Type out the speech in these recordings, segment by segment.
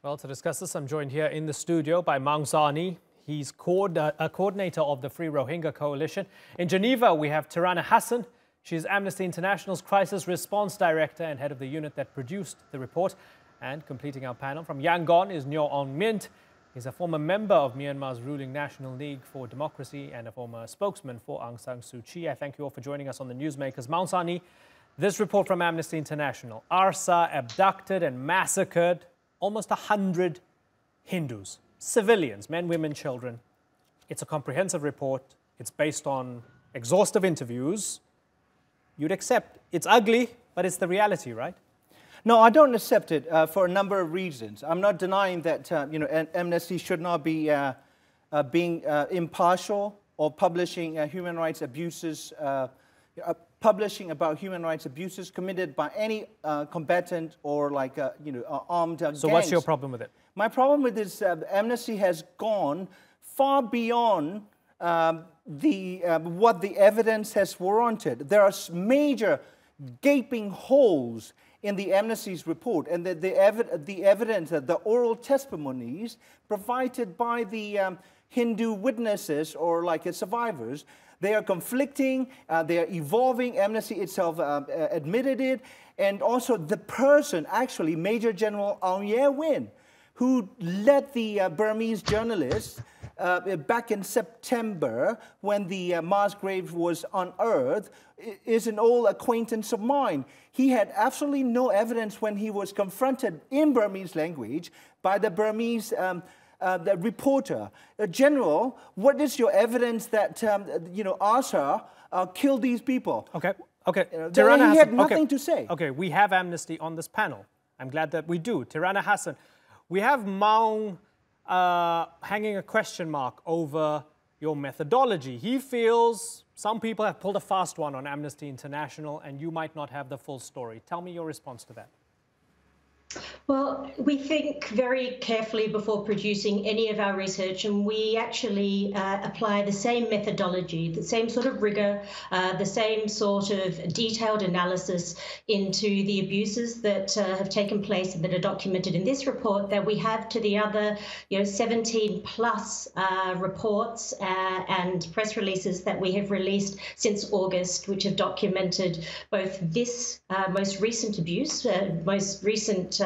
Well, to discuss this, I'm joined here in the studio by Maung Zarni. He's a coordinator of the Free Rohingya Coalition. In Geneva, we have Tirana Hassan. She's Amnesty International's Crisis Response Director and head of the unit that produced the report. And completing our panel from Yangon is Nyo Ohn Myint. He's a former member of Myanmar's ruling National League for Democracy and a former spokesman for Aung San Suu Kyi. I thank you all for joining us on the Newsmakers. Maung Zarni, this report from Amnesty International. Arsa abducted and massacred almost 100 Hindus, civilians, men, women, children. It's a comprehensive report. It's based on exhaustive interviews. You'd accept it's ugly, but it's the reality, right? No, I don't accept it for a number of reasons. I'm not denying that Amnesty should not be being impartial or publishing human rights abuses, publishing about human rights abuses committed by any combatant or armed gangs. So what's your problem with it? My problem with this, Amnesty has gone far beyond what the evidence has warranted. There are major gaping holes in the Amnesty's report, and the evidence, the oral testimonies provided by the Hindu witnesses or survivors, they are conflicting, they are evolving. Amnesty itself admitted it, and also the person, actually Major General Aung Myint, who led the Burmese journalists back in September when the mass grave was unearthed, is an old acquaintance of mine. He had absolutely no evidence when he was confronted in Burmese language by the Burmese the reporter. General, what is your evidence that Arsa killed these people? Okay. He had nothing to say. Okay, we have Amnesty on this panel. I'm glad that we do. Tirana Hassan, we have Maung hanging a question mark over your methodology. He feels some people have pulled a fast one on Amnesty International and you might not have the full story. Tell me your response to that. Well, we think very carefully before producing any of our research, and we actually apply the same methodology, the same sort of rigor, the same sort of detailed analysis into the abuses that have taken place and that are documented in this report that we have to the other 17 plus reports and press releases that we have released since August, which have documented both this most recent abuse, most recent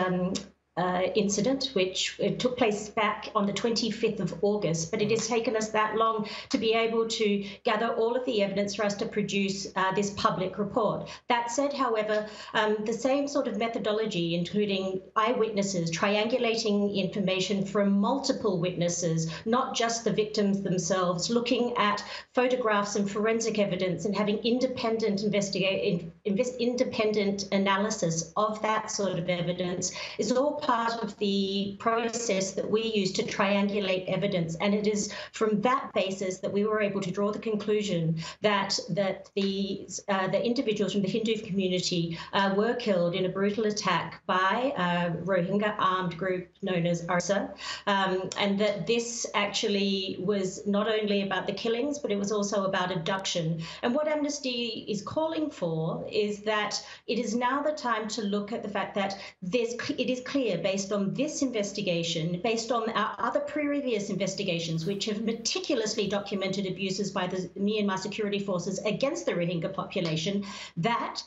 incident, which took place back on the 25th of August, but it has taken us that long to be able to gather all of the evidence for us to produce this public report. That said, however, the same sort of methodology, including eyewitnesses, triangulating information from multiple witnesses, not just the victims themselves, looking at photographs and forensic evidence and having independent analysis of that sort of evidence is all part of the process that we use to triangulate evidence. And it is from that basis that we were able to draw the conclusion that the individuals from the Hindu community were killed in a brutal attack by a Rohingya armed group known as Arsa, and that this actually was not only about the killings, but it was also about abduction. And what Amnesty is calling for is that it is now the time to look at the fact that it is clear, based on this investigation, based on our other previous investigations, which have meticulously documented abuses by the Myanmar security forces against the Rohingya population, that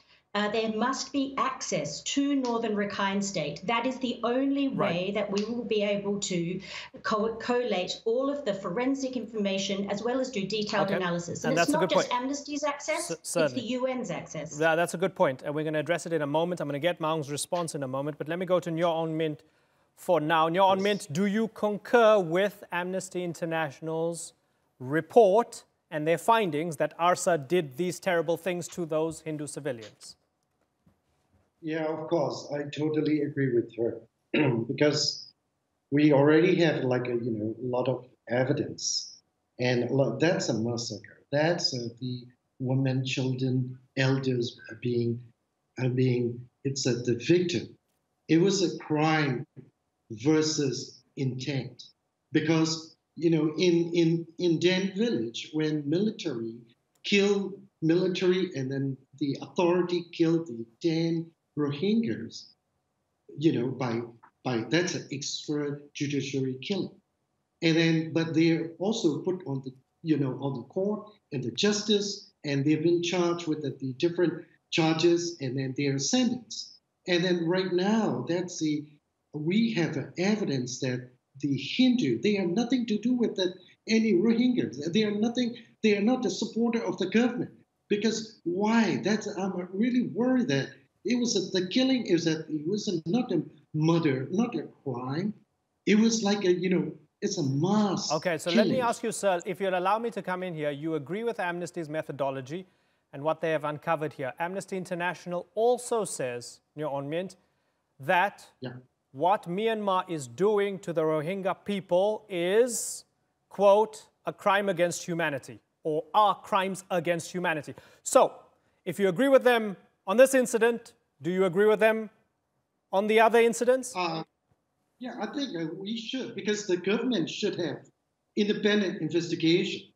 there must be access to northern Rakhine State. That is the only way that we will be able to collate all of the forensic information as well as do detailed analysis. And it's not just Amnesty's access, it's the UN's access. That's a good point, and we're going to address it in a moment. I'm going to get Maung's response in a moment, but let me go to Nyo Ohn Myint for now. Nyo Ohn Myint, do you concur with Amnesty International's report and their findings that Arsa did these terrible things to those Hindu civilians? Yeah, of course. I totally agree with her because we already have a lot of evidence, and that's a massacre. That's the women, children, elders it's the victim. It was a crime versus intent because in Dan village, when military and then the authority killed the Dan Rohingyas, by that's an extrajudiciary killing. And then, but they're also put on the, on the court and the justice, and they've been charged with the different charges, and then they're sentenced. And then right now, we have evidence that the Hindu, they have nothing to do with any Rohingyas. They are not the supporter of the government. Because why? I'm really worried that the killing was not a murder, not a crime. It was like it's a mass. Okay, so killing. let me ask you, sir, if you'll allow me to come in here, you agree with Amnesty's methodology and what they have uncovered here. Amnesty International also says, Nyo Ohn Myint, that what Myanmar is doing to the Rohingya people is, quote, a crime against humanity, or are crimes against humanity. So, if you agree with them on this incident, do you agree with them on the other incidents? Yeah, I think we should, because the government should have independent investigation.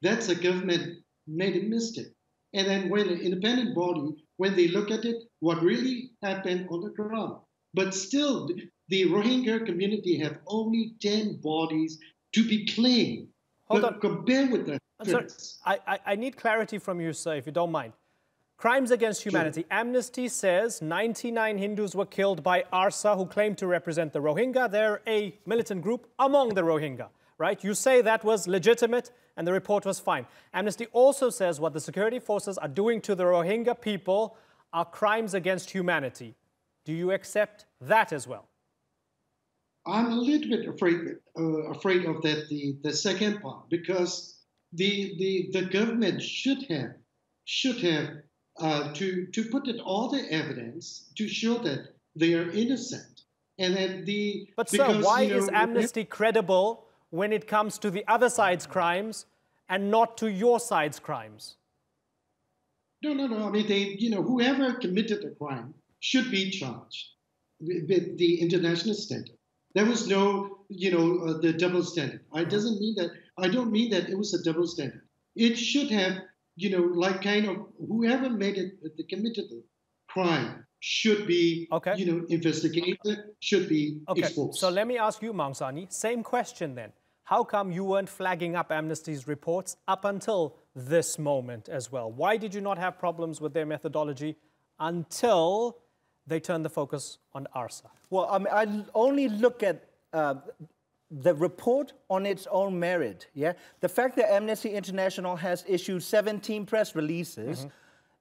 That's the government made a mistake. And then when an independent body, when they look at it, what really happened on the ground. But still, the Rohingya community have only 10 bodies to be claimed. Hold on. Compare with that. Sorry, I need clarity from you, sir, if you don't mind. Crimes against humanity. Sure. Amnesty says 99 Hindus were killed by Arsa, who claim to represent the Rohingya. They're a militant group among the Rohingya, right? You say that was legitimate and the report was fine. Amnesty also says what the security forces are doing to the Rohingya people are crimes against humanity. Do you accept that as well? I'm a little bit afraid of that, the second part, because the government should have to put in all the evidence to show that they are innocent. And then But sir, why is Amnesty credible when it comes to the other side's crimes and not to your side's crimes? No. I mean, whoever committed a crime should be charged with the international standard. There was no, the double standard. I don't mean that it was a double standard. It should have, whoever committed the crime should be, investigated, should be exposed. So let me ask you, Maung Zarni, same question then. How come you weren't flagging up Amnesty's reports up until this moment as well? Why did you not have problems with their methodology until they turned the focus on Arsa? Well, I mean, I only look at the report on its own merit. Yeah, the fact that Amnesty International has issued 17 press releases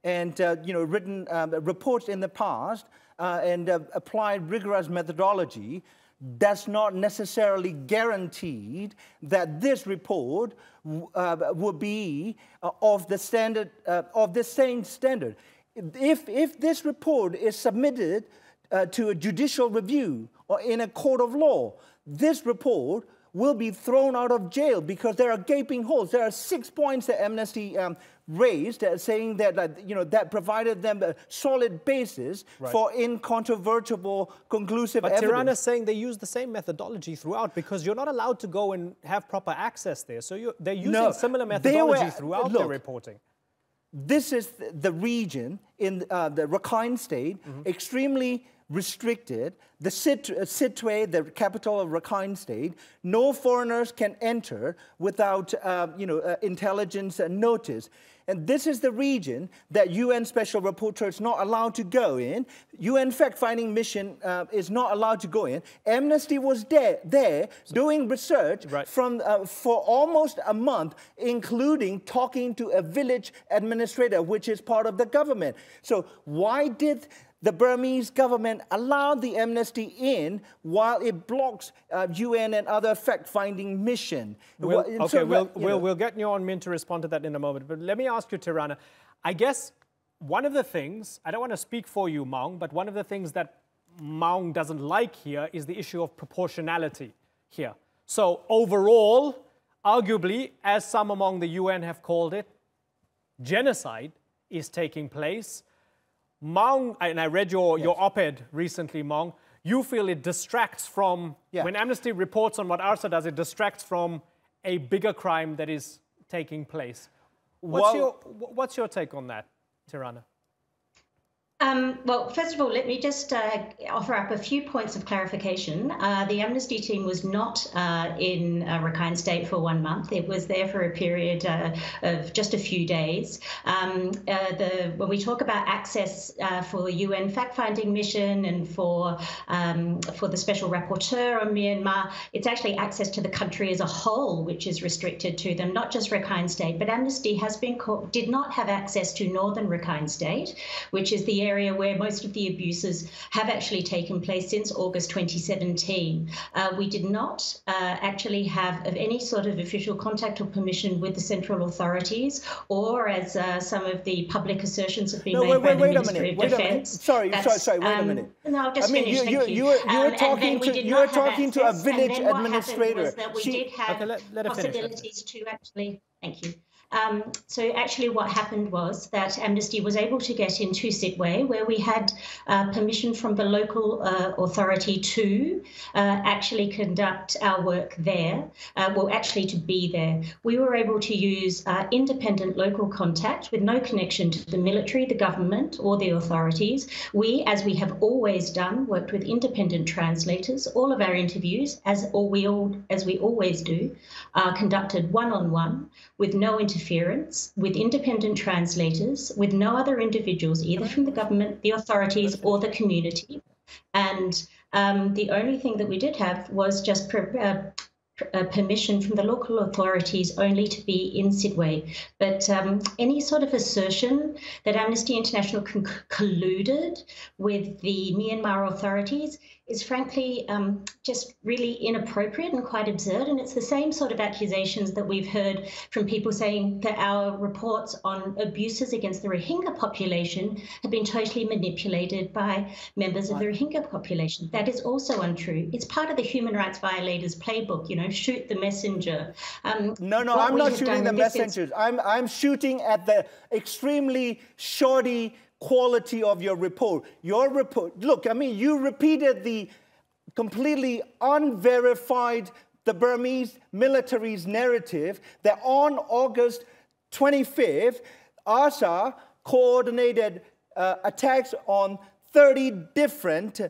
and written reports in the past and applied rigorous methodology does not necessarily guarantee that this report would be of the standard of the same standard. If this report is submitted to a judicial review or in a court of law, this report will be thrown out of jail because there are gaping holes. There are 6 points that Amnesty raised, saying that that provided them a solid basis for incontrovertible, conclusive evidence. But Tirana is saying they use the same methodology throughout because you're not allowed to go and have proper access there. So they're using similar methodology throughout their reporting. This is the region in the Rakhine state, extremely restricted. The Sittwe, the capital of Rakhine state, no foreigners can enter without intelligence notice. And this is the region that UN Special Rapporteur is not allowed to go in. UN fact-finding mission is not allowed to go in. Amnesty was there doing research for almost a month, including talking to a village administrator, which is part of the government. So why did the Burmese government allow the Amnesty in while it blocks UN and other fact-finding mission? We'll get Nyo Ohn Myint to respond to that in a moment. But let me ask you, Tirana, I guess one of the things, I don't want to speak for you, Maung, but one of the things that Maung doesn't like here is the issue of proportionality here. So overall, arguably, as some among the UN have called it, genocide is taking place. Maung, and I read your op-ed recently, Maung, you feel it distracts from, when Amnesty reports on what Arsa does, it distracts from a bigger crime that is taking place. What's your take on that, Tirana? Well, first of all, let me just offer up a few points of clarification. The Amnesty team was not in Rakhine State for 1 month. It was there for a period of just a few days. When we talk about access for the UN fact-finding mission and for the special rapporteur on Myanmar, it's actually access to the country as a whole which is restricted to them, not just Rakhine State. But Amnesty did not have access to northern Rakhine State, which is the area where most of the abuses have actually taken place since August 2017. We did not actually have any sort of official contact or permission with the central authorities, or as some of the public assertions have been made by the Ministry of Defence. Sorry, wait a minute. No, I'll just finish. You were talking to a village administrator. We did have possibilities to actually. Thank you. So actually what happened was that Amnesty was able to get into Sidway, where we had permission from the local authority to actually conduct our work there, to be there. We were able to use independent local contact with no connection to the military, the government, or the authorities. We, as we have always done, worked with independent translators. All of our interviews, as we always do, are conducted one-on-one with no interference, with independent translators, with no other individuals, either from the government, the authorities, or the community. And the only thing that we did have was just permission from the local authorities only to be in Sidway. But any sort of assertion that Amnesty International colluded with the Myanmar authorities is frankly just really inappropriate and quite absurd. And it's the same sort of accusations that we've heard from people saying that our reports on abuses against the Rohingya population have been totally manipulated by members of the Rohingya population. That is also untrue. It's part of the human rights violators playbook, you know, shoot the messenger. No, I'm not shooting the messengers. I'm shooting at the extremely shoddy quality of your report. Your report, look, I mean, you repeated the completely unverified, the Burmese military's narrative that on August 25th, Arsa coordinated attacks on 30 different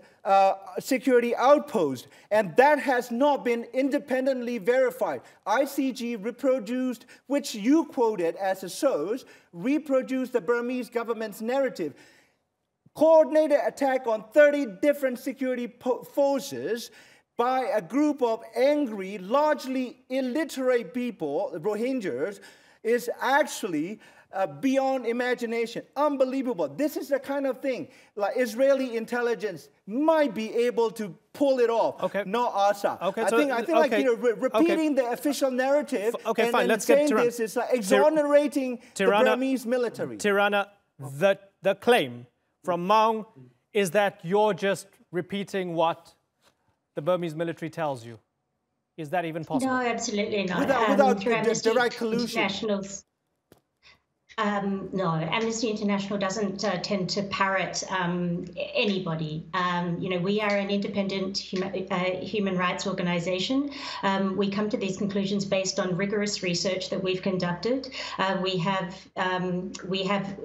security outposts, and that has not been independently verified. ICG reproduced, which you quoted as a source, reproduced the Burmese government's narrative. Coordinated attack on 30 different security forces by a group of angry, largely illiterate people, Rohingyas, is actually beyond imagination. Unbelievable. This is the kind of thing like Israeli intelligence might be able to pull it off. Okay. No Arsa. Okay. I think like, you know, repeating the official narrative and let's saying get this is like exonerating the Burmese military. Tirana, the claim from Maung is that you're just repeating what the Burmese military tells you. Is that even possible? No, absolutely not. Without direct collusion. No, Amnesty International doesn't tend to parrot anybody. You know, we are an independent human rights organization. We come to these conclusions based on rigorous research that we've conducted. We have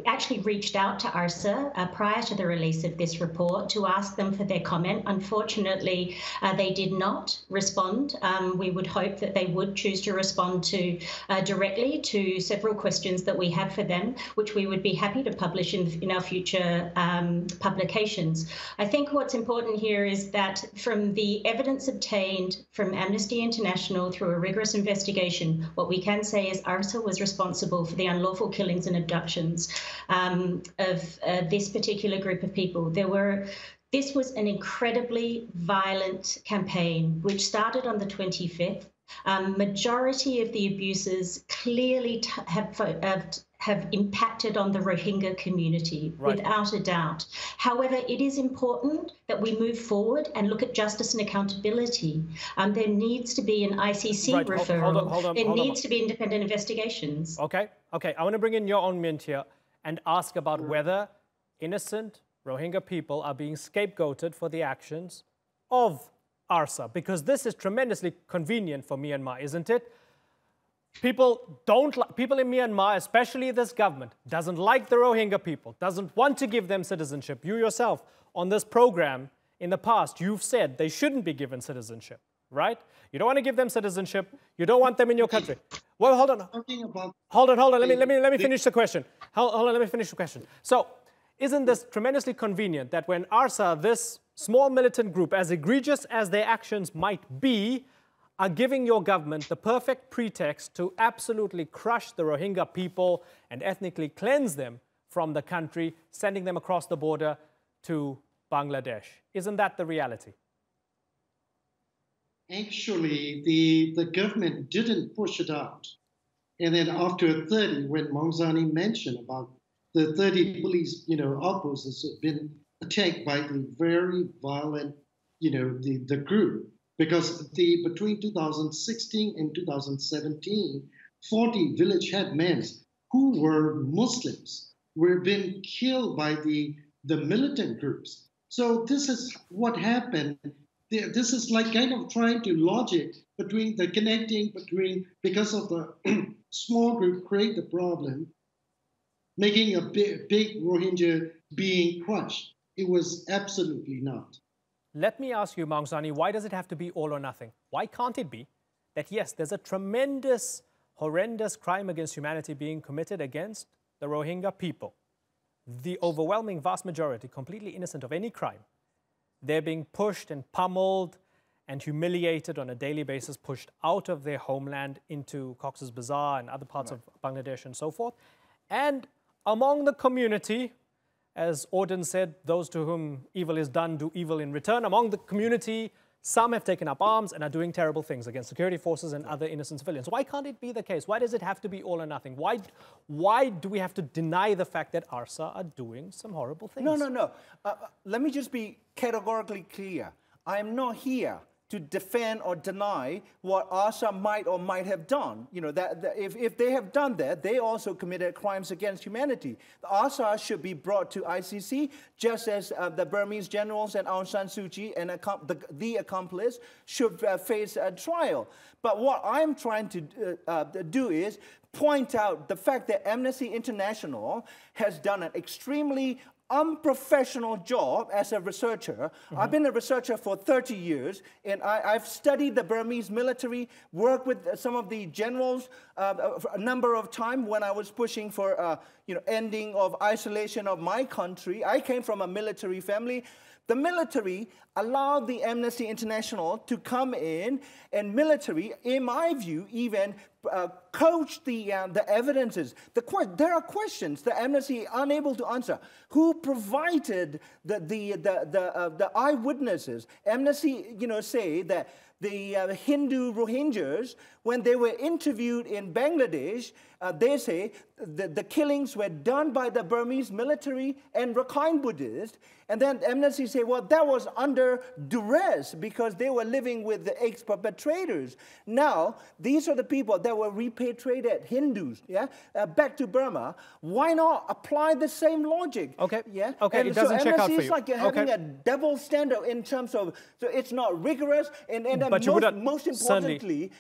actually reached out to Arsa prior to the release of this report to ask them for their comment. Unfortunately, they did not respond. We would hope that they would choose to respond to directly to several questions that we have for them, which we would be happy to publish in our future publications. I think what's important here is that from the evidence obtained from Amnesty International through a rigorous investigation, what we can say is Arsa was responsible for the unlawful killings and abductions of this particular group of people. This was an incredibly violent campaign, which started on the 25th. Majority of the abuses clearly have impacted on the Rohingya community, without a doubt. However, it is important that we move forward and look at justice and accountability. There needs to be an ICC referral. Hold on, there needs to be independent investigations. Okay. I want to bring in Nyo Ohn Myint here and ask about whether innocent Rohingya people are being scapegoated for the actions of Arsa, because this is tremendously convenient for Myanmar, isn't it? People in Myanmar, especially this government, doesn't like the Rohingya people, doesn't want to give them citizenship. You yourself, on this program, in the past, you've said they shouldn't be given citizenship, right? You don't want to give them citizenship. You don't want them in your country. Well, hold on. Hold on. Let me finish the question. Hold on, let me finish the question. So, isn't this tremendously convenient that when Arsa, this small militant group, as egregious as their actions might be, are giving your government the perfect pretext to absolutely crush the Rohingya people and ethnically cleanse them from the country, sending them across the border to Bangladesh? Isn't that the reality? Actually, the government didn't push it out. And then after 30, when Maung Zarni mentioned about the 30 police, outposts have been attacked by the very violent, the group. Because between 2016 and 2017, 40 village headmen who were Muslims were being killed by the militant groups. So this is what happened. This is like kind of trying to logic between the connecting between, because of the small group create the problem, making a big Rohingya being crushed. It was absolutely not. Let me ask you, Maung Zarni, why does it have to be all or nothing? Why can't it be that, yes, there's a tremendous, horrendous crime against humanity being committed against the Rohingya people? The overwhelming vast majority, completely innocent of any crime, they're being pushed and pummeled and humiliated on a daily basis, pushed out of their homeland into Cox's Bazar and other parts of Bangladesh and so forth. And among the community, as Auden said, those to whom evil is done do evil in return. Among the community, some have taken up arms and are doing terrible things against security forces and other innocent civilians. Why can't it be the case? Why does it have to be all or nothing? Why do we have to deny the fact that Arsa are doing some horrible things? No. Let me just be categorically clear. I am not here to defend or deny what Arsa might or might have done. If they have done that, they also committed crimes against humanity. The Arsa should be brought to ICC, just as the Burmese generals and Aung San Suu Kyi and the accomplice should face a trial. But what I'm trying to do is point out the fact that Amnesty International has done an extremely unprofessional job as a researcher. I've been a researcher for 30 years, and I've studied the Burmese military, worked with some of the generals a number of times when I was pushing for ending of isolation of my country. I came from a military family. The military allowed the Amnesty International to come in, and military, in my view, even coach the evidences. There are questions the Amnesty are unable to answer. Who provided the eyewitnesses? Amnesty, say that the Hindu Rohingyas, when they were interviewed in Bangladesh, they say the killings were done by the Burmese military and Rakhine Buddhists. And then Amnesty say, well, that was under duress because they were living with the ex-perpetrators. Now, these are the people that were repatriated, Hindus, back to Burma. Why not apply the same logic? Okay. Yeah. Okay. And it doesn't check out for you. It's like having a double standard in terms of, so it's not rigorous, and most importantly,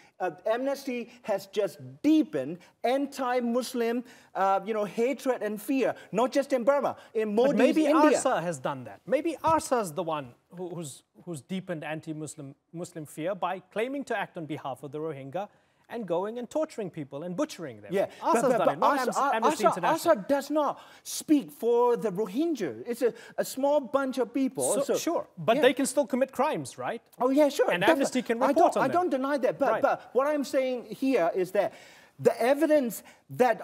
Amnesty has just deepened anti-Muslim, hatred and fear, not just in Burma, in Modi's maybe India. Arsa has done that. Maybe Arsa is the one who's deepened anti-Muslim fear by claiming to act on behalf of the Rohingya and going and torturing people and butchering them. Yeah, Arsa's done it, not Amnesty International. Arsa does not speak for the Rohingya. It's a small bunch of people. Sure, but they can still commit crimes, right? Oh, yeah, sure. And Amnesty can report on them. I don't deny that, but what I'm saying here is that the evidence that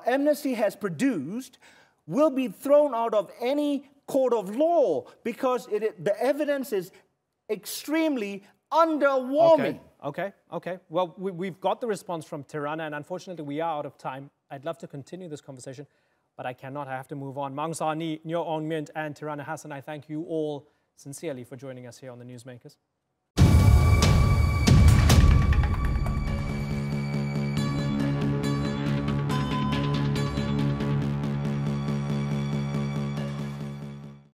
Amnesty has produced will be thrown out of any court of law because the evidence is extremely underwhelming. Okay. Well, we've got the response from Tirana, and unfortunately we are out of time. I'd love to continue this conversation, but I cannot. I have to move on. Maung Zarni, Nyo Ohn Myint, and Tirana Hassan, I thank you all sincerely for joining us here on the Newsmakers.